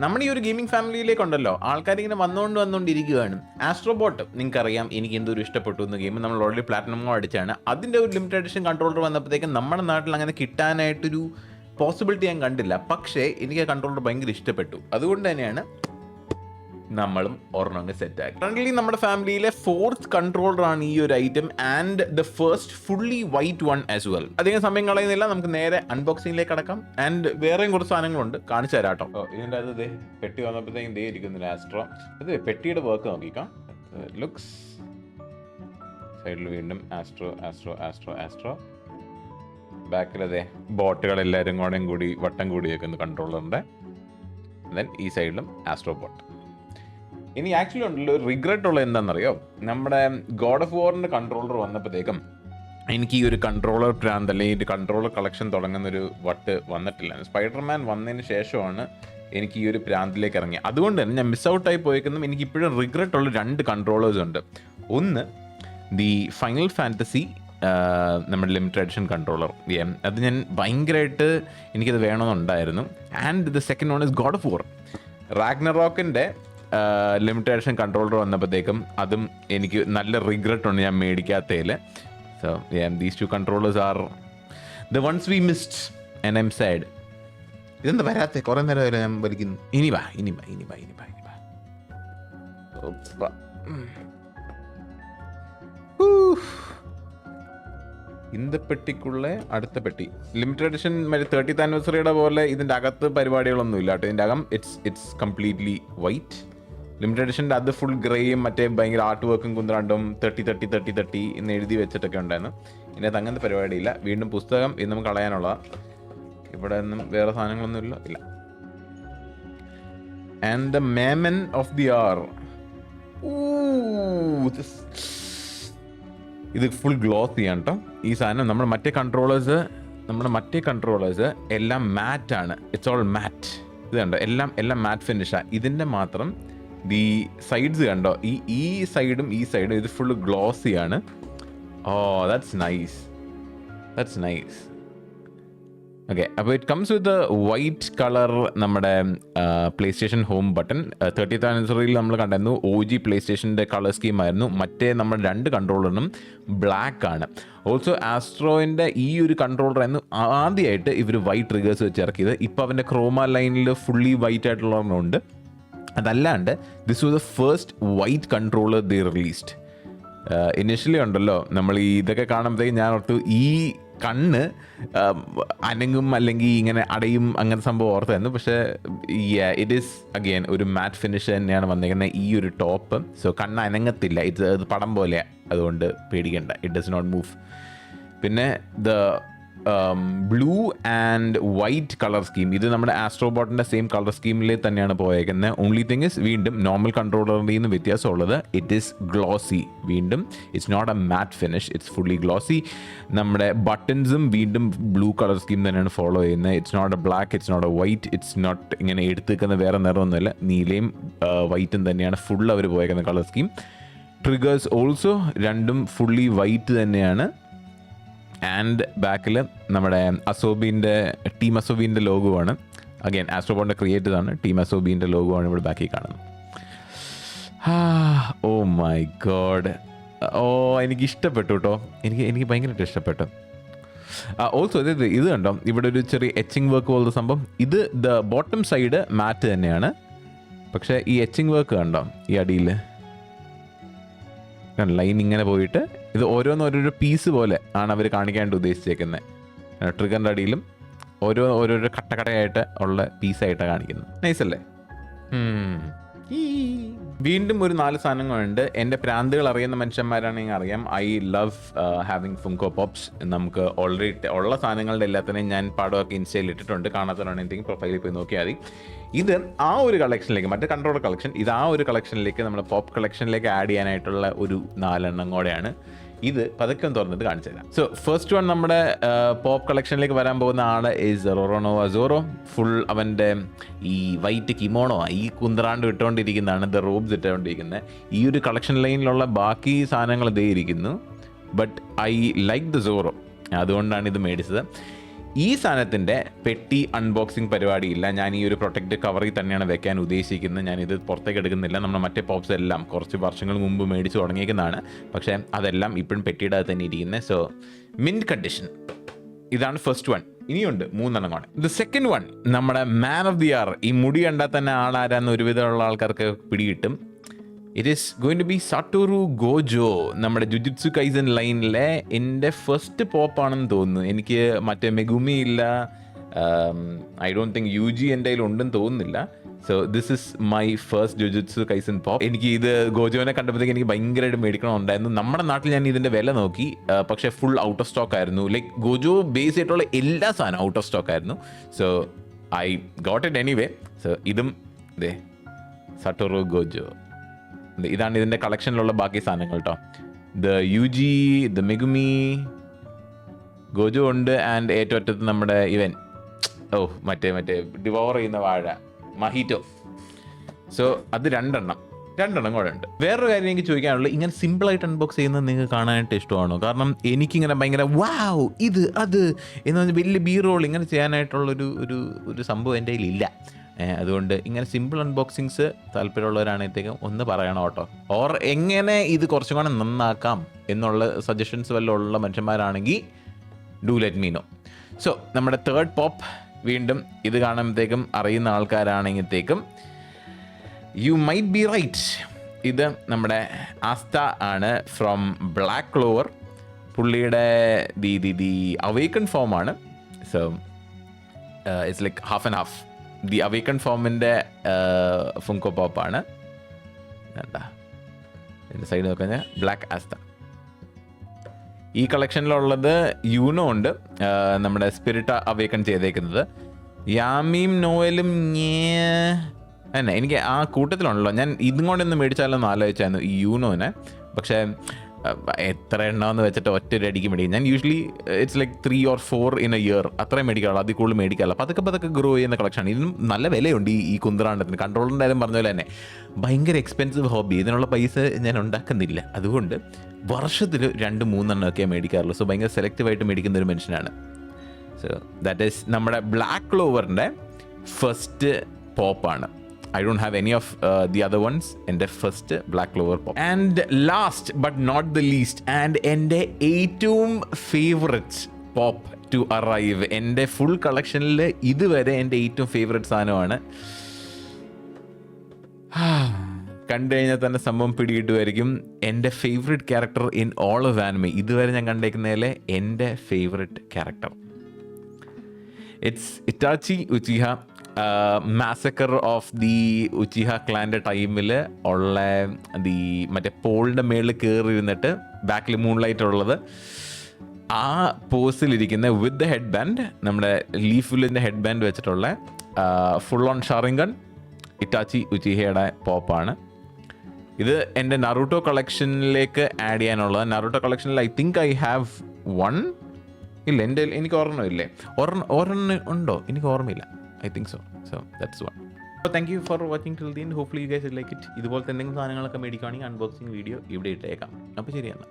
നമ്മുടെ ഈ ഒരു ഗെയിമിംഗ് ഫാമിലിയിലേക്കുണ്ടല്ലോ ആൾക്കാരിങ്ങനെ വന്നുകൊണ്ടിരിക്കുകയാണ്. ആസ്ട്രോബോട്ട് നിങ്ങൾക്കറിയാം എനിക്ക് എന്തൊരു ഇഷ്ടപ്പെട്ടു എന്ന ഗെയിം, നമ്മൾ ഓൾറെഡി പ്ലാറ്റിനമോ അടിച്ചാണ്. അതിൻ്റെ ഒരു ലിമിറ്റഡ് എഡിഷൻ കൺട്രോളർ വന്നപ്പോഴത്തേക്കും നമ്മുടെ നാട്ടിൽ അങ്ങനെ കിട്ടാനായിട്ടൊരു പോസിബിലിറ്റി ഞാൻ കണ്ടില്ല. പക്ഷേ എനിക്ക് ആ കൺട്രോളർ ഭയങ്കര ഇഷ്ടപ്പെട്ടു. അതുകൊണ്ട് തന്നെയാണ് നമ്മളും ഒരെണ്ണം സെറ്റാക്കി. കറൻ്റ്ലി നമ്മുടെ ഫാമിലിയിലെ 4th കൺട്രോളറാണ് ഈ ഒരു item and the first fully white one as well. അധികം സമയം കളയുന്നില്ല, നമുക്ക് നേരെ അൺബോക്സിംഗിലേക്ക് കടക്കാം. ആൻഡ് വേറെയും കുറച്ച് സാധനങ്ങളുണ്ട്, കാണിച്ചു തരാം കേട്ടോ. ഇതിൻ്റെ അത് ദേ പെട്ടി വന്നപ്പോഴത്തേക്കും ദേ ഇരിക്കുന്നില്ല ആസ്ട്രോ. അത് പെട്ടിയുടെ വർക്ക് നോക്കിക്കാം. ലുക്സ് സൈഡിൽ വീണ്ടും ആസ്ട്രോ ആസ്ട്രോ ആസ്ട്രോ ആസ്ട്രോ ബാക്കിലതേ ബോട്ടുകൾ എല്ലാവരും കൂടി വട്ടം കൂടി വെക്കുന്ന കൺട്രോളറിൻ്റെ. ദെൻ ഈ സൈഡിലും ആസ്ട്രോ ബോട്ട്. ഇനി ആക്ച്വലി ഉണ്ടല്ലോ റിഗ്രറ്റ് ഉള്ളത് എന്താണെന്നറിയോ, നമ്മുടെ ഗോഡ് ഓഫ് വാറിൻ്റെ കൺട്രോളർ വന്നപ്പോഴത്തേക്കും എനിക്ക് ഈ ഒരു കൺട്രോളർ പ്രാന്ത് അല്ലെങ്കിൽ ഒരു കൺട്രോളർ കളക്ഷൻ തുടങ്ങുന്നൊരു വട്ട് വന്നിട്ടില്ല. സ്പൈഡർമാൻ വന്നതിന് ശേഷമാണ് എനിക്ക് ഈ ഒരു പ്രാന്തിലേക്ക് ഇറങ്ങി. അതുകൊണ്ട് തന്നെ ഞാൻ മിസ് ഔട്ടായി പോയേക്കുന്നതും എനിക്ക് ഇപ്പോഴും റിഗ്രറ്റ് ഉള്ള 2 കൺട്രോളേഴ്സ് ഉണ്ട്. ഒന്ന് ദി ഫൈനൽ ഫാൻറ്റസി നമ്മുടെ ലിമിറ്റഡ് എഡിഷൻ കൺട്രോളർ. അത് ഞാൻ ഭയങ്കരമായിട്ട് എനിക്കത് വേണമെന്നുണ്ടായിരുന്നു. And the second one is God of War. റാഗ്നറോക്കിൻ്റെ ലിമിറ്റഡ് എഡിഷൻ കൺട്രോളർ വന്നപ്പോഴത്തേക്കും അതും എനിക്ക് നല്ല റിഗ്രറ്റ് ഉണ്ട് ഞാൻ മേടിക്കാത്തതിൽ. So these 2 controllers are the ones we missed and I'm sad. ഇതെന്താ വരാത്തെ? കുറേ നേരം ഞാൻ വലിക്കുന്നു. ഇനി വാ. இந்த പെട്ടിക്കുള്ള അടുത്ത പെട്ടി ലിമിറ്റഡ് എഡിഷൻ 30th ആനിവേഴ്സറിയുടെ പോലെ ഇതിൻ്റെ അകത്ത് പരിപാടികളൊന്നും ഇല്ല കേട്ടോ. ഇതിൻ്റെ അകം ഇറ്റ്സ് കംപ്ലീറ്റ്ലി വൈറ്റ്. ലിമിറ്റഡ് എഡിഷൻ്റെ അത് ഫുൾ ഗ്രേയും മറ്റേ ഭയങ്കര ആർട്ട് വർക്കും കുന്ത്രണ്ടും 30 എന്ന് എഴുതി വെച്ചിട്ടൊക്കെ ഉണ്ടായിരുന്നു. ഇതിനകത്ത് അങ്ങനത്തെ പരിപാടിയില്ല. വീണ്ടും പുസ്തകം ഇത് നമുക്ക് കളയാനുള്ളതാണ്. ഇവിടെ ഒന്നും വേറെ സാധനങ്ങളൊന്നും ഇല്ല. ആൻഡ് ദ മേമൻ ഓഫ് ദി ആർ. ഇത് ഫുൾ ഗ്ലോസ് ചെയ്യാൻ കേട്ടോ ഈ സാധനം. നമ്മുടെ മറ്റേ കൺട്രോളേഴ്സ് എല്ലാം മാറ്റാണ്. ഇറ്റ്സ് ഓൾ മാറ്റ്. ഇത് കണ്ടോ, എല്ലാം മാറ്റ് ഫിനിഷാണ്. ഇതിൻ്റെ മാത്രം ദി സൈഡ്സ് കണ്ടോ, ഈ സൈഡും ഈ സൈഡും ഇത് ഫുൾ ഗ്ലോസിയാണ്. Oh that's nice. ഓക്കെ, അപ്പോൾ it comes with white colour നമ്മുടെ PlayStation home button. 30th ആനിവേഴ്സറിയിൽ നമ്മൾ കണ്ടായിരുന്നു OG പ്ലേ സ്റ്റേഷൻ്റെ കളർ സ്കീമായിരുന്നു. മറ്റേ നമ്മുടെ 2 കൺട്രോളറിനും ബ്ലാക്ക് ആണ്. ഓൾസോ ആസ്ട്രോയിൻ്റെ ഈ ഒരു കൺട്രോളറായിരുന്നു ആദ്യമായിട്ട് ഇവർ വൈറ്റ് ട്രിഗേഴ്സ് വെച്ച് ഇറക്കിയത്. ഇപ്പോൾ അവൻ്റെ ക്രോമ ലൈനിൽ ഫുള്ളി വൈറ്റ് ആയിട്ടുള്ളവരുണ്ട്. അതല്ലാണ്ട് this was the first white controller they released. Initially ഉണ്ടല്ലോ നമ്മൾ ഈ ഇതൊക്കെ കാണുമ്പോഴത്തേക്കും ഞാൻ ഓർത്തു ഈ കണ്ണ് അനങ്ങും അല്ലെങ്കിൽ ഇങ്ങനെ അടയും അങ്ങനത്തെ സംഭവം ഓർത്തായിരുന്നു. പക്ഷേ ഇറ്റ് ഈസ് അഗെയിൻ ഒരു മാറ്റ് ഫിനിഷ് തന്നെയാണ് വന്നിരിക്കുന്നത് ഈ ഒരു ടോപ്പ്. സോ കണ്ണ് അനങ്ങത്തില്ല, ഇത് പടം പോലെയാണ്. അതുകൊണ്ട് പേടിക്കണ്ട, ഇറ്റ് ഡസ് നോട്ട് മൂവ്. പിന്നെ the blue and white colour scheme, ഇത് നമ്മുടെ ആസ്ട്രോബോട്ടിൻ്റെ സെയിം കളർ സ്കീമിൽ തന്നെയാണ് പോയേക്കുന്നത്. ഓൺലി തിങ് ഇസ് വീണ്ടും നോർമൽ കൺട്രോളറിൽ നിന്ന് വ്യത്യാസമുള്ളത് ഇറ്റ് ഈസ് ഗ്ലോസി. വീണ്ടും it's not a matte finish, it's fully glossy. നമ്മുടെ ബട്ടൺസും വീണ്ടും ബ്ലൂ കളർ സ്കീം തന്നെയാണ് ഫോളോ ചെയ്യുന്നത്. It's not a black, it's not a white, it's not ഇങ്ങനെ എടുത്ത് നിൽക്കുന്ന വേറെ നിറമൊന്നുമില്ല. നീലയും വൈറ്റും തന്നെയാണ് ഫുൾ അവർ പോയേക്കുന്ന കളർ സ്കീം. ട്രിഗേഴ്സ് ഓൾസോ രണ്ടും ഫുള്ളി വൈറ്റ് തന്നെയാണ്. ആൻഡ് ബാക്കിൽ നമ്മുടെ ടീം അസോബീൻ്റെ ലോഗോ ആണ്. അഗൈൻ ആസ്ട്രോബോട്ടിൻ്റെ ക്രിയേറ്റഡ് ആണ്. ടീം അസോബീൻ്റെ ലോഗോ ആണ് ഇവിടെ ബാക്കിൽ കാണുന്നത്. ഓ മൈ ഗോഡ്, എനിക്ക് ഇഷ്ടപ്പെട്ടു കേട്ടോ. എനിക്ക് ഭയങ്കരമായിട്ട് ഇഷ്ടപ്പെട്ടു. ഓൾസോ ഇത് കണ്ടോ, ഇവിടെ ഒരു ചെറിയ എച്ചിങ് വർക്ക് പോലത്തെ സംഭവം. ഇത് ദ ബോട്ടം സൈഡ് മാറ്റ് തന്നെയാണ്. പക്ഷേ ഈ എച്ചിങ് വർക്ക് കണ്ടോ, ഈ അടിയിൽ ലൈൻ ഇങ്ങനെ പോയിട്ട് ഇത് ഓരോരോ പീസ് പോലെ ആണ് അവർ കാണിക്കാനായിട്ട് ഉദ്ദേശിച്ചേക്കുന്നത്. ട്രിഗറിൻ്റെ അടിയിലും ഓരോരോ കട്ടയായിട്ട് ഉള്ള പീസായിട്ടാണ് കാണിക്കുന്നത്. നൈസല്ലേ? വീണ്ടും ഒരു 4 സാധനങ്ങളുണ്ട്. എൻ്റെ പ്രാന്തുകൾ അറിയുന്ന മനുഷ്യന്മാരാണെങ്കിൽ അറിയാം, ഐ ലവ് ഹാവിങ് ഫുങ്കോ പോപ്സ്. നമുക്ക് ഓൾറെഡി ഉള്ള സാധനങ്ങളുടെ എല്ലാത്തിനെയും ഞാൻ പാടമൊക്കെ ഇൻസ്റ്റയിൽ ഇട്ടിട്ടുണ്ട്. കാണാത്തവരാണെങ്കിൽ പ്രൊഫൈലിൽ പോയി നോക്കിയാൽ മതി. ഇത് ആ ഒരു കളക്ഷനിലേക്ക്, മറ്റേ കൺട്രോളർ കളക്ഷൻ, ഇത് ആ ഒരു കളക്ഷനിലേക്ക്, നമ്മുടെ പോപ്പ് കളക്ഷനിലേക്ക് ആഡ് ചെയ്യാനായിട്ടുള്ള ഒരു 4 എണ്ണം കൂടെയാണ്. ഇത് പതുക്കെ തുറന്നിട്ട് കാണിച്ചു തരാം. സോ ഫസ്റ്റ് വൺ നമ്മുടെ പോപ്പ് കളക്ഷനിലേക്ക് വരാൻ പോകുന്ന ആൾ ഈസ് റൊറോണോവ സോറോ. ഫുൾ അവൻ്റെ ഈ വൈറ്റ് കിമോണോ ഈ കുന്ത്രാണ്ട് ഇട്ടുകൊണ്ടിരിക്കുന്നതാണ്, ദ റോബ്സ് ഇട്ടുകൊണ്ടിരിക്കുന്നത്. ഈ ഒരു കളക്ഷൻ ലൈനിലുള്ള ബാക്കി സാധനങ്ങൾ ഇതേ ഇരിക്കുന്നു. But I like the Zoro, അതുകൊണ്ടാണ് ഇത് മേടിച്ചത്. ഈ സാധനത്തിൻ്റെ പെട്ടി അൺബോക്സിങ് പരിപാടിയില്ല. ഞാൻ ഈ ഒരു പ്രൊട്ടക്റ്റ് കവറിൽ തന്നെയാണ് വെക്കാൻ ഉദ്ദേശിക്കുന്നത്. ഞാനിത് പുറത്തേക്ക് എടുക്കുന്നില്ല. നമ്മുടെ മറ്റേ പോപ്സ് എല്ലാം കുറച്ച് വർഷങ്ങൾ മുമ്പ് മേടിച്ച് തുടങ്ങിയേക്കുന്നതാണ്. പക്ഷേ അതെല്ലാം ഇപ്പോഴും പെട്ടിയുടെ അകത്ത് തന്നെ ഇരിക്കുന്നത്. So mint condition. ഇതാണ് ഫസ്റ്റ് വൺ. ഇനിയുണ്ട് 3 എണ്ണമാണ്. ദ സെക്കൻഡ് വൺ നമ്മുടെ മാൻ ഓഫ് ദി ഇയർ. ഈ മുടി കണ്ടാൽ തന്നെ ആളാരാന്ന് ഒരുവിധമുള്ള ആൾക്കാർക്ക് പിടികിട്ടും. It is going to be Satoru Gojo. നമ്മുടെ ജുജുത്സു കൈസൻ ലൈനിലെ എൻ്റെ ഫസ്റ്റ് പോപ്പാണെന്ന് തോന്നുന്നു. എനിക്ക് മറ്റേ മെഗുമി ഇല്ല, ഐ ഡോണ്ട് തിങ്ക് UG എൻ്റെ കയ്യിൽ ഉണ്ടെന്ന് തോന്നുന്നില്ല. So this is my first Jujutsu Kaisen pop. എനിക്ക് ഇത് ഗോജോനെ കണ്ടപ്പോഴത്തേക്ക് എനിക്ക് ഭയങ്കരമായിട്ട് മേടിക്കണമുണ്ടായിരുന്നു. നമ്മുടെ നാട്ടിൽ ഞാൻ ഇതിൻ്റെ വില നോക്കി, പക്ഷേ ഫുൾ ഔട്ട് ഓഫ് സ്റ്റോക്ക് ആയിരുന്നു. ലൈക്ക് ഗോജോ ബേസ് ആയിട്ടുള്ള എല്ലാ സാധനവും ഔട്ട് ഓഫ് സ്റ്റോക്ക് ആയിരുന്നു. So I got it anyway. So ഇതും ഇതേ സട്ടോറു ഗോജോ. ഇതാണ് ഇതിൻ്റെ കളക്ഷനിലുള്ള ബാക്കി സാധനങ്ങൾ കേട്ടോ. The UG, the Megumi, Gojo ഉണ്ട്. ആൻഡ് ഏറ്റവും അറ്റത്ത് നമ്മുടെ ഇവൻ മറ്റേ ഡിവോർ ചെയ്യുന്ന വാഴ മഹീറ്റോ. സോ അത് രണ്ടെണ്ണം കൂടെ ഉണ്ട്. വേറൊരു കാര്യം എനിക്ക് ചോദിക്കാനുള്ളത്, ഇങ്ങനെ സിമ്പിളായിട്ട് അൺബോക്സ് ചെയ്യുന്നത് നിങ്ങൾക്ക് കാണാനായിട്ട് ഇഷ്ടമാണോ? കാരണം എനിക്കിങ്ങനെ ഭയങ്കര വാവ് ഇത് അത് എന്ന് പറഞ്ഞാൽ വലിയ ബി റോൾ ഇങ്ങനെ ചെയ്യാനായിട്ടുള്ളൊരു ഒരു സംഭവം എൻ്റെ കയ്യിലില്ല. അതുകൊണ്ട് ഇങ്ങനെ സിമ്പിൾ അൺബോക്സിങ്സ് താല്പര്യമുള്ളവരാണെത്തേക്കും ഒന്ന് പറയണം കേട്ടോ. ഓർ എങ്ങനെ ഇത് കുറച്ചും കൂടെ നന്നാക്കാം എന്നുള്ള സജഷൻസ് വല്ലതും ഉള്ള മനുഷ്യന്മാരാണെങ്കിൽ do let me know. So നമ്മുടെ തേർഡ് പോപ്പ്, വീണ്ടും ഇത് കാണുമ്പോഴത്തേക്കും അറിയുന്ന ആൾക്കാരാണെങ്കിലത്തേക്കും യു മൈറ്റ് ബി റൈറ്റ്. ഇത് നമ്മുടെ ആസ്ത ആണ് ഫ്രം ബ്ലാക്ക് ക്ലോവർ. പുള്ളിയുടെ ദി അവേക്കൺ ഫോമാണ്. So it's like half and half. The awaken ഫോമിൻ്റെ ഫുങ്കോ പോപ്പാണ്. വേണ്ട ഇതിൻ്റെ സൈഡ് നോക്കഴിഞ്ഞാൽ ബ്ലാക്ക് ആസ്ത. ഈ കളക്ഷനിലുള്ളത് യൂനോ ഉണ്ട്, നമ്മുടെ സ്പിരിറ്റ അവേക്കൺ ചെയ്തേക്കുന്നത്. യാമിയും നോവലും തന്നെ എനിക്ക് ആ കൂട്ടത്തിലുണ്ടല്ലോ. ഞാൻ ഇതും കൊണ്ടൊന്ന് മേടിച്ചാലൊന്ന് ആലോചിച്ചായിരുന്നു ഈ യൂനോനെ. പക്ഷേ എത്ര എണ്ണമെന്ന് വെച്ചിട്ട് ഒറ്റയടിക്ക് മേടിക്കും. ഞാൻ usually it's like 3 or 4 in a year അത്രയും മേടിക്കാറുള്ളൂ. അതിൽ കൂടുതൽ മേടിക്കാറില്ല. പതൊക്കെ ഗ്രോ ചെയ്യുന്ന കളക്ഷനാണ്. ഇതിനും നല്ല വിലയുണ്ട് ഈ കുന്തറാണ്ടത്തിന്. കൺട്രോളിൻ്റെ കാര്യം പറഞ്ഞ പോലെ തന്നെ ഭയങ്കര എക്സ്പെൻസീവ് ഹോബി. ഇതിനുള്ള പൈസ ഞാൻ ഉണ്ടാക്കുന്നില്ല. അതുകൊണ്ട് വർഷത്തിൽ 2-3 ഒക്കെ മേടിക്കാറുള്ളൂ. സോ ഭയങ്കര സെലക്റ്റീവായിട്ട് മേടിക്കുന്ന ഒരു മനുഷ്യനാണ്. സോ ദാറ്റ് ഈസ് നമ്മുടെ ബ്ലാക്ക് ക്ലോവറിൻ്റെ ഫസ്റ്റ് പോപ്പാണ്. I don't have any of the other ones. എൻ്റെ first Black Clover pop. And last but not the least and എൻ്റെ ഏറ്റവും ഫേവററ്റ് പോപ്പ് ടു അറൈവ്, എൻ്റെ ഫുൾ കളക്ഷനിൽ ഇതുവരെ എൻ്റെ ഏറ്റവും ഫേവററ്റ് സാധനമാണ്. കണ്ടു കഴിഞ്ഞാൽ തന്നെ സംഭവം പിടികിട്ടുമായിരിക്കും. എൻ്റെ favourite character in all of anime, ഇതുവരെ ഞാൻ കണ്ടേക്കുന്നതിലെ എൻ്റെ favourite character. It's Itachi Uchiha. Massacre of the Uchiha ക്ലാൻ്റെ ടൈമിൽ ഉള്ള മറ്റേ പോളിൻ്റെ മേളിൽ കയറി ഇരുന്നിട്ട് ബാക്കിൽ മൂൺലൈറ്റ് ഉള്ളത്, ആ പോസിലിരിക്കുന്ന വിത്ത് ദ ഹെഡ് ബാൻഡ്, നമ്മുടെ ലീഫ് വില്ലിൻ്റെ ഹെഡ് ബാൻഡ് വെച്ചിട്ടുള്ള ഫുൾ ഓൺ ഷാറിംഗൺ ഇറ്റാച്ചി ഉച്ചിഹയുടെ പോപ്പാണ്. ഇത് എൻ്റെ നറൂട്ടോ കളക്ഷനിലേക്ക് ആഡ് ചെയ്യാനുള്ളത്. നറൂട്ടോ കളക്ഷനിൽ ഐ തിങ്ക് ഐ ഹാവ് 1 ഇല്ല, എനിക്ക് ഓർമ്മ ഇല്ലേ, ഒരെണ്ണം ഉണ്ടോ എനിക്ക് ഓർമ്മയില്ല. I think so. So that's one. So thank you for watching till the end. Hopefully you guys will like it. ഇതുപോലത്തെ എന്തെങ്കിലും സാധനങ്ങളൊക്കെ മേടിക്കുകയാണെങ്കിൽ അൺബോക്സിങ് വീഡിയോ ഇവിടെ ഇട്ടേക്കാം. അപ്പോൾ ശരിയാണ്.